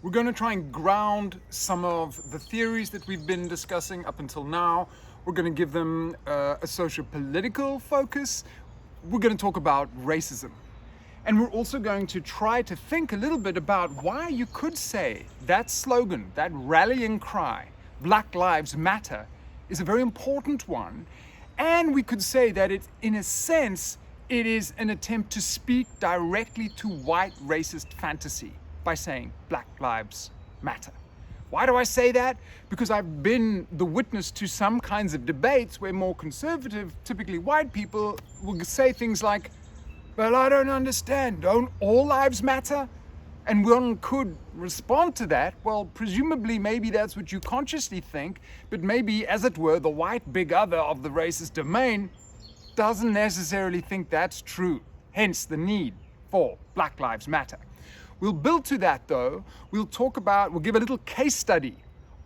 We're going to try and ground some of the theories that we've been discussing up until now. We're going to give them a socio-political focus. We're going to talk about racism. And we're also going to try to think a little bit about why you could say that slogan, that rallying cry, Black Lives Matter, is a very important one. And we could say that in a sense, it is an attempt to speak directly to white racist fantasy by saying Black Lives Matter. Why do I say that? Because I've been the witness to some kinds of debates where more conservative, typically white people, will say things like, well, I don't understand, don't all lives matter? And one could respond to that, well, presumably maybe that's what you consciously think, but maybe, as it were, the white big other of the racist domain doesn't necessarily think that's true. Hence the need for Black Lives Matter. We'll build to that though. We'll give a little case study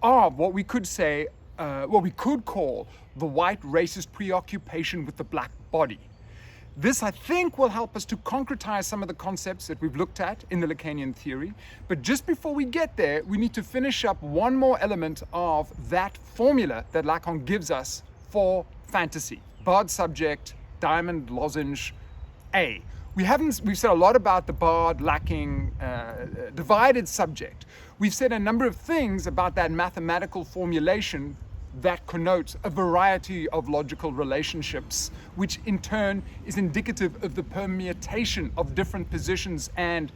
of what we could say, what we could call the white racist preoccupation with the black body. This, I think, will help us to concretize some of the concepts that we've looked at in the Lacanian theory. But just before we get there, we need to finish up one more element of that formula that Lacan gives us for fantasy. Barred subject, diamond lozenge, A. We've said a lot about the barred, lacking, divided subject. We've said a number of things about that mathematical formulation that connotes a variety of logical relationships, which in turn is indicative of the permutation of different positions and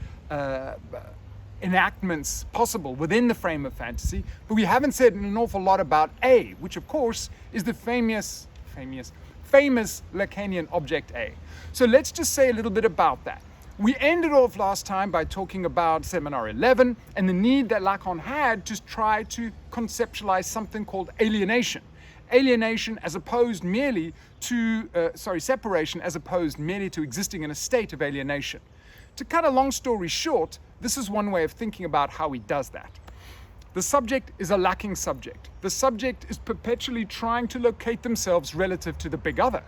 enactments possible within the frame of fantasy. But we haven't said an awful lot about A, which of course is the famous Lacanian object A. So let's just say a little bit about that. We ended off last time by talking about Seminar 11 and the need that Lacan had to try to conceptualize something called alienation. Alienation as opposed merely to, separation as opposed merely to existing in a state of alienation. To cut a long story short, this is one way of thinking about how he does that. The subject is a lacking subject. The subject is perpetually trying to locate themselves relative to the big other.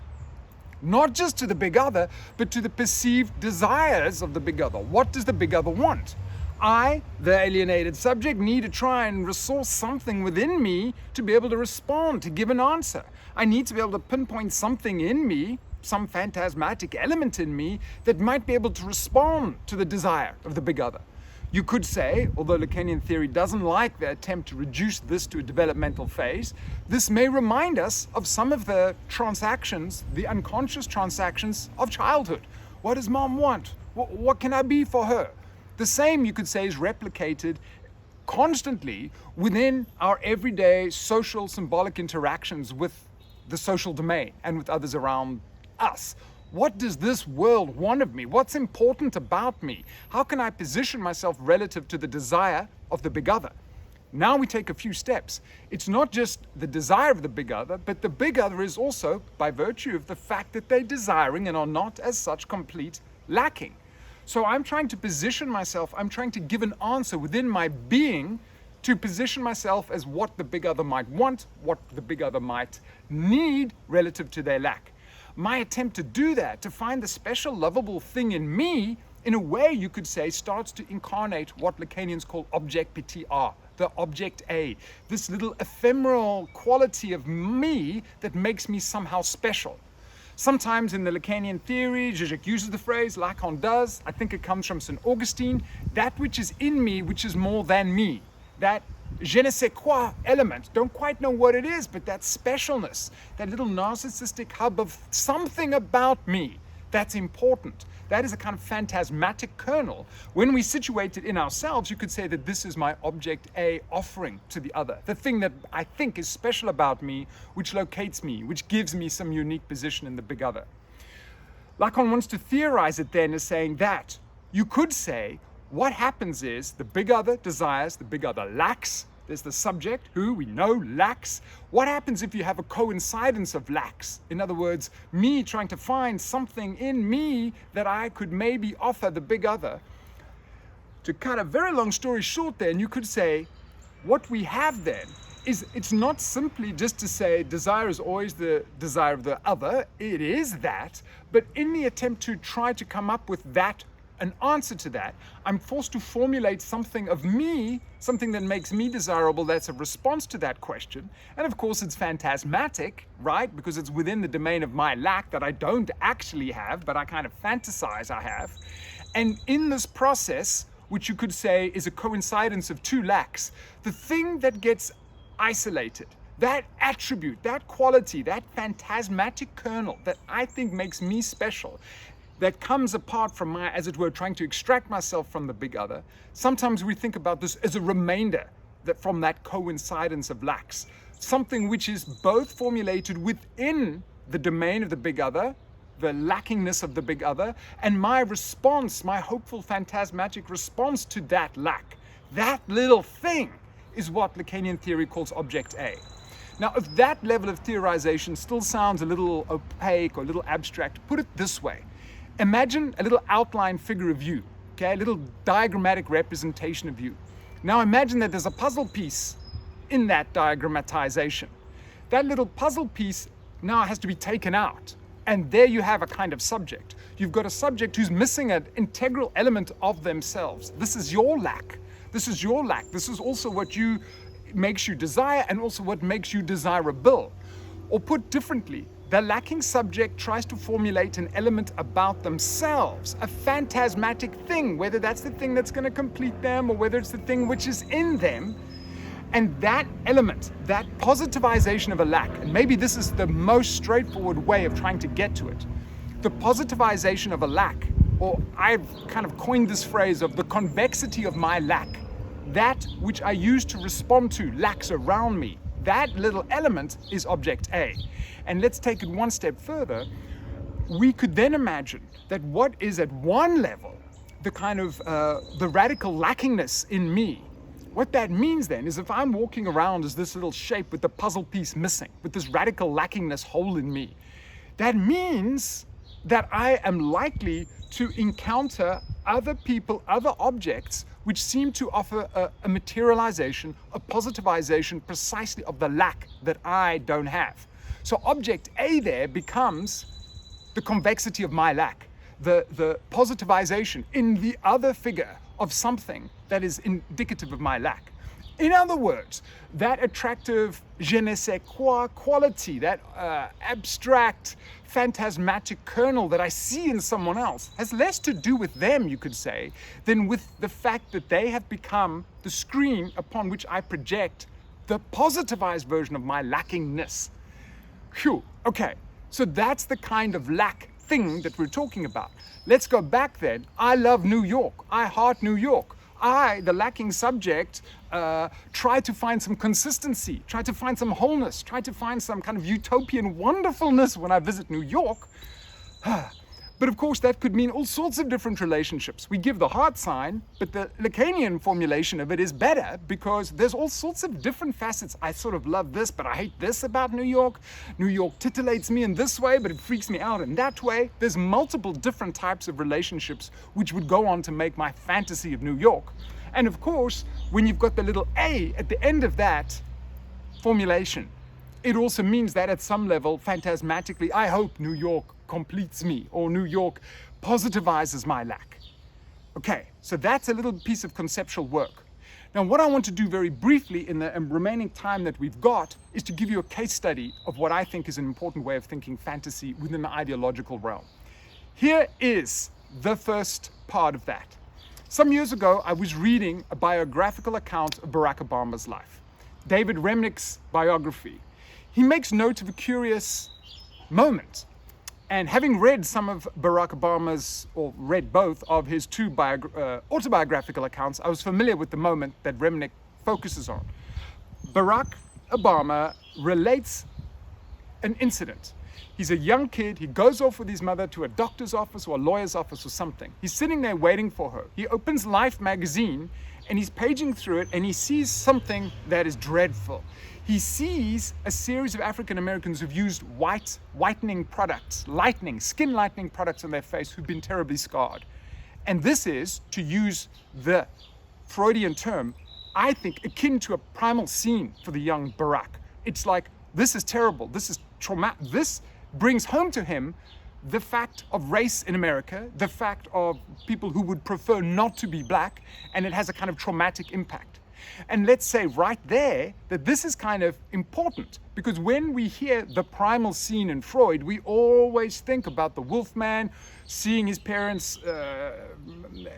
Not just to the big other, but to the perceived desires of the big other. What does the big other want? I, the alienated subject, need to try and resource something within me to be able to respond, to give an answer. I need to be able to pinpoint something in me, some phantasmatic element in me that might be able to respond to the desire of the big other. You could say, although Lacanian theory doesn't like the attempt to reduce this to a developmental phase, this may remind us of some of the transactions, the unconscious transactions of childhood. What does mom want? What can I be for her? The same, you could say, is replicated constantly within our everyday social symbolic interactions with the social domain and with others around us. What does this world want of me? What's important about me? How can I position myself relative to the desire of the big other? Now we take a few steps. It's not just the desire of the big other, but the big other is also, by virtue of the fact that they're desiring and are not as such complete, lacking. So I'm trying to position myself, I'm trying to give an answer within my being to position myself as what the big other might want, what the big other might need relative to their lack. My attempt to do that, to find the special lovable thing in me, in a way you could say starts to incarnate what Lacanians call object PTR, the object A, this little ephemeral quality of me that makes me somehow special. Sometimes in the Lacanian theory, Zizek uses the phrase, Lacan does, I think it comes from St. Augustine, that which is in me, which is more than me, that je ne sais quoi element, don't quite know what it is, but that specialness, that little narcissistic hub of something about me, that's important. That is a kind of phantasmatic kernel. When we situate it in ourselves, you could say that this is my object A offering to the other, the thing that I think is special about me, which locates me, which gives me some unique position in the big other. Lacan wants to theorize it then as saying that you could say what happens is the big other desires, the big other lacks. There's the subject who we know lacks. What happens if you have a coincidence of lacks? In other words, me trying to find something in me that I could maybe offer the big other. To cut a very long story short then, you could say what we have then is it's not simply just to say desire is always the desire of the other. It is that, but in the attempt to try to come up with that an answer to that, I'm forced to formulate something of me, something that makes me desirable, that's a response to that question. And of course it's phantasmatic, right? Because it's within the domain of my lack that I don't actually have, but I kind of fantasize I have. And in this process, which you could say is a coincidence of two lacks, the thing that gets isolated, that attribute, that quality, that phantasmatic kernel that I think makes me special, that comes apart from my, as it were, trying to extract myself from the big other. Sometimes we think about this as a remainder that from that coincidence of lacks, something which is both formulated within the domain of the big other, the lackingness of the big other, and my response, my hopeful phantasmatic response to that lack. That little thing is what Lacanian theory calls object A. Now, if that level of theorization still sounds a little opaque or a little abstract, put it this way. Imagine a little outline figure of you, okay, a little diagrammatic representation of you. Now imagine that there's a puzzle piece in that diagrammatization. That little puzzle piece now has to be taken out. And there you have a kind of subject. You've got a subject who's missing an integral element of themselves. This is your lack. This is your lack. This is also what makes you desire and also what makes you desirable. Or put differently, the lacking subject tries to formulate an element about themselves, a phantasmatic thing, whether that's the thing that's going to complete them or whether it's the thing which is in them. And that element, that positivization of a lack, and maybe this is the most straightforward way of trying to get to it, the positivization of a lack, or I've kind of coined this phrase of the convexity of my lack, that which I use to respond to lacks around me, that little element is object A. And let's take it one step further. We could then imagine that what is at one level, the kind of the radical lackingness in me, what that means then is if I'm walking around as this little shape with the puzzle piece missing, with this radical lackingness hole in me, that means that I am likely to encounter other people, other objects, which seem to offer a materialization, a positivization precisely of the lack that I don't have. So object A there becomes the convexity of my lack, the positivization in the other figure of something that is indicative of my lack. In other words, that attractive je ne sais quoi quality, that abstract, phantasmatic kernel that I see in someone else has less to do with them, you could say, than with the fact that they have become the screen upon which I project the positivized version of my lackingness. Phew, okay, so that's the kind of lack thing that we're talking about. Let's go back then. I love New York. I heart New York. I, the lacking subject, try to find some consistency, try to find some wholeness, try to find some kind of utopian wonderfulness when I visit New York. But of course, that could mean all sorts of different relationships. We give the heart sign, but the Lacanian formulation of it is better because there's all sorts of different facets. I sort of love this, but I hate this about New York. New York titillates me in this way, but it freaks me out in that way. There's multiple different types of relationships which would go on to make my fantasy of New York. And of course, when you've got the little A at the end of that formulation, it also means that at some level, phantasmatically, I hope New York completes me, or New York positivizes my lack. Okay, so that's a little piece of conceptual work. Now, what I want to do very briefly in the remaining time that we've got is to give you a case study of what I think is an important way of thinking fantasy within the ideological realm. Here is the first part of that. Some years ago, I was reading a biographical account of Barak Obama's life, David Remnick's biography. He makes note of a curious moment. And having read some of Barak Obama's, or read both of his two autobiographical accounts, I was familiar with the moment that Remnick focuses on. Barak Obama relates an incident. He's a young kid, he goes off with his mother to a doctor's office or a lawyer's office or something. He's sitting there waiting for her. He opens Life magazine and he's paging through it and he sees something that is dreadful. He sees a series of African Americans who've used whitening products, skin lightening products on their face who've been terribly scarred. And this is, to use the Freudian term, I think akin to a primal scene for the young Barak. It's like, this is terrible, this is traumatic, this brings home to him the fact of race in America, the fact of people who would prefer not to be black, and it has a kind of traumatic impact. And let's say right there that this is kind of important, because when we hear the primal scene in Freud, we always think about the wolfman seeing his parents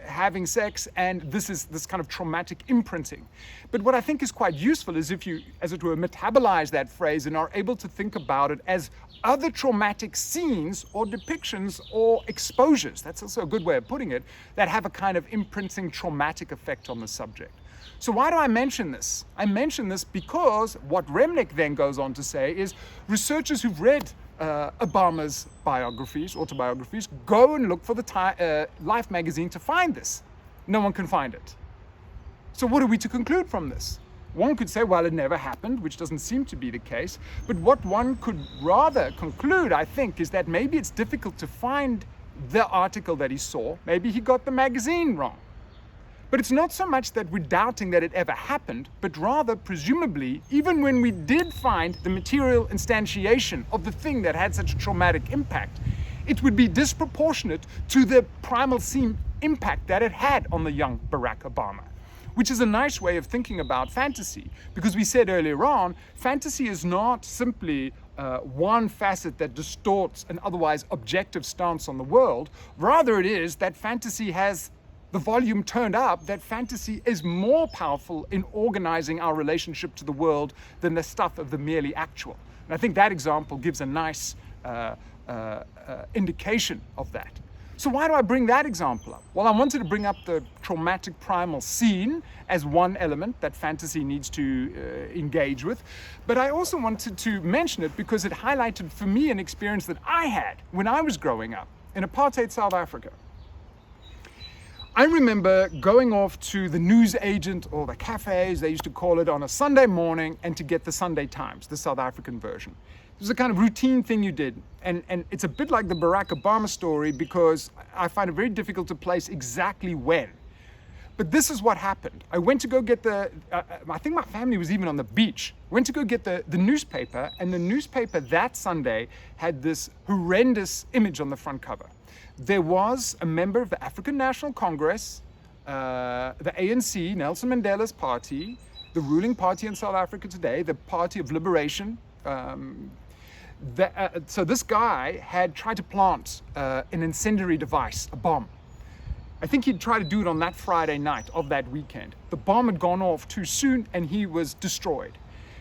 having sex, and this is this kind of traumatic imprinting. But what I think is quite useful is if you, as it were, metabolize that phrase and are able to think about it as other traumatic scenes or depictions or exposures, that's also a good way of putting it, that have a kind of imprinting traumatic effect on the subject. So why do I mention this? I mention this because what Remnick then goes on to say is researchers who've read Obama's biographies, autobiographies, go and look for the Life magazine to find this. No one can find it. So what are we to conclude from this? One could say, well, it never happened, which doesn't seem to be the case. But what one could rather conclude, I think, is that maybe it's difficult to find the article that he saw. Maybe he got the magazine wrong. But it's not so much that we're doubting that it ever happened, but rather, presumably, even when we did find the material instantiation of the thing that had such a traumatic impact, it would be disproportionate to the primal scene impact that it had on the young Barack Obama. Which is a nice way of thinking about fantasy, because we said earlier on, fantasy is not simply one facet that distorts an otherwise objective stance on the world. Rather, it is that fantasy has the volume turned up, that fantasy is more powerful in organizing our relationship to the world than the stuff of the merely actual. And I think that example gives a nice indication of that. So why do I bring that example up? Well, I wanted to bring up the traumatic primal scene as one element that fantasy needs to engage with. But I also wanted to mention it because it highlighted for me an experience that I had when I was growing up in apartheid South Africa. I remember going off to the news agent, or the cafes, they used to call it, on a Sunday morning, and to get the Sunday Times, the South African version. It was a kind of routine thing you did. And it's a bit like the Barak Obama story, because I find it very difficult to place exactly when. But this is what happened. I went to go get I think my family was even on the beach. Went to go get the newspaper, and the newspaper that Sunday had this horrendous image on the front cover. There was a member of the African National Congress, the ANC, Nelson Mandela's party, the ruling party in South Africa today, the Party of Liberation. So this guy had tried to plant an incendiary device, a bomb. I think he'd tried to do it on that Friday night of that weekend. The bomb had gone off too soon and he was destroyed.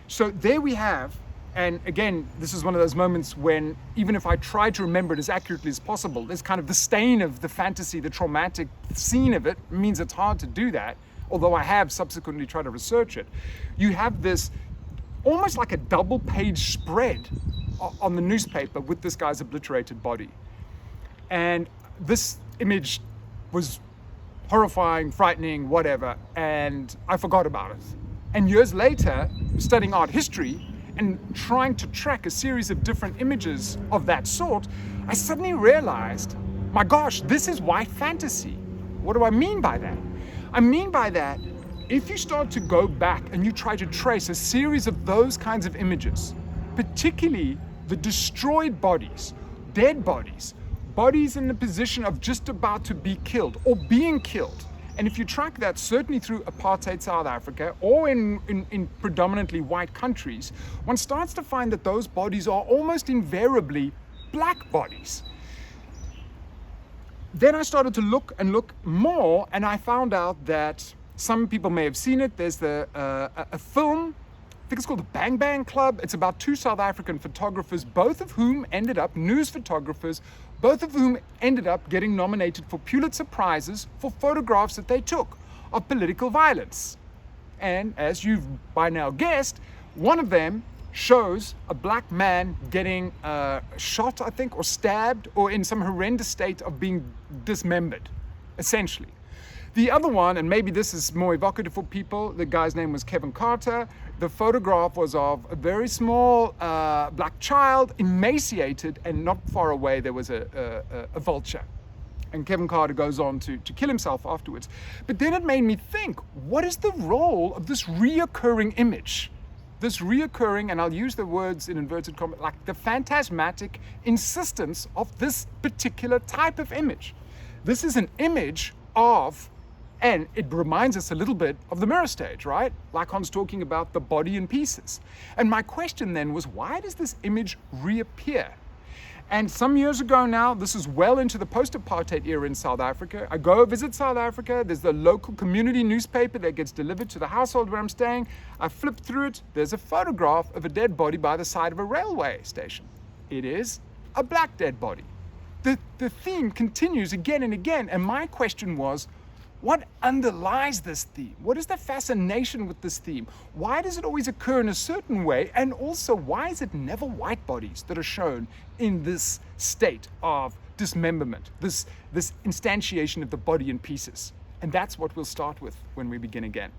So there we have, and again, this is one of those moments when even if I try to remember it as accurately as possible, there's kind of the stain of the fantasy, the traumatic scene of it means it's hard to do that, although I have subsequently tried to research it. You have this almost like a double-page spread on the newspaper with this guy's obliterated body. And this image was horrifying, frightening, whatever, and I forgot about it. And years later, studying art history and trying to track a series of different images of that sort, I suddenly realized, my gosh, this is white fantasy. What do I mean by that? I mean by that, if you start to go back and you try to trace a series of those kinds of images, particularly the destroyed bodies, dead bodies, bodies in the position of just about to be killed or being killed, and if you track that certainly through apartheid South Africa or in predominantly white countries, one starts to find that those bodies are almost invariably black bodies. Then I started to look and look more, and I found out that some people may have seen it. There's a film, I think it's called the Bang Bang Club. It's about two South African photographers, both of whom ended up, news photographers, both of whom ended up getting nominated for Pulitzer Prizes for photographs that they took of political violence. And as you've by now guessed, one of them shows a black man getting shot, I think, or stabbed, or in some horrendous state of being dismembered, essentially. The other one, and maybe this is more evocative for people, the guy's name was Kevin Carter. The photograph was of a very small black child, emaciated, and not far away there was a vulture. And Kevin Carter goes on to kill himself afterwards. But then it made me think, what is the role of this reoccurring image this reoccurring, and I'll use the words in inverted commas, like the phantasmatic insistence of this particular type of image. This is an image of, and it reminds us a little bit of the mirror stage, right? Lacan's talking about the body in pieces. And my question then was, why does this image reappear? And some years ago now, this is well into the post-apartheid era in South Africa. I go visit South Africa. There's the local community newspaper that gets delivered to the household where I'm staying. I flip through it. There's a photograph of a dead body by the side of a railway station. It is a black dead body. The theme continues again and again. And my question was, what underlies this theme? What is the fascination with this theme? Why does it always occur in a certain way? And also, why is it never white bodies that are shown in this state of dismemberment, this instantiation of the body in pieces? And that's what we'll start with when we begin again.